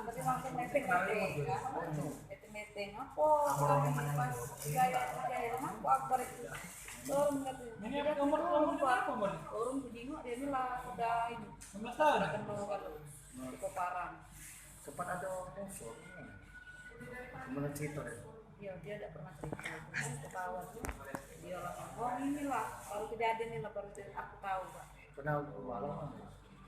Tapi langsung netting apa pas gaya aku akbar itu turun turun bujingo dia bilang udah ini udah kenal kalau cukup parah sempat ada musuh gimana cerita itu? Iya dia tidak pernah cerita ketahuan dia langsung oh inilah kalau kejadian ini lah baru aku tahu Pak pernah malam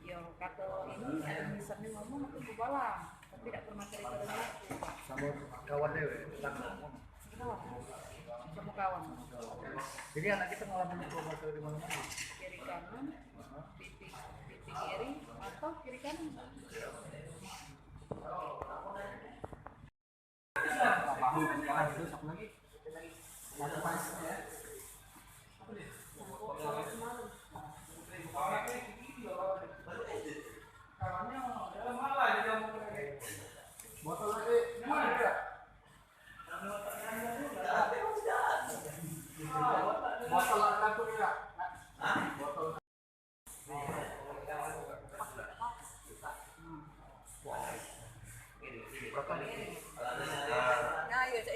ya kata ini ada misalnya ngomong aku kebalang tapi tidak pernah cerita dengan aku sama kawan dewe tentang sama kawan jadi anak kita ngalamin coba ke di mana kiri kanan pipi kiri atau kiri kanan terus apa lagi satu pas ya botol lagi botol lagi tuh ya botol nah iya itu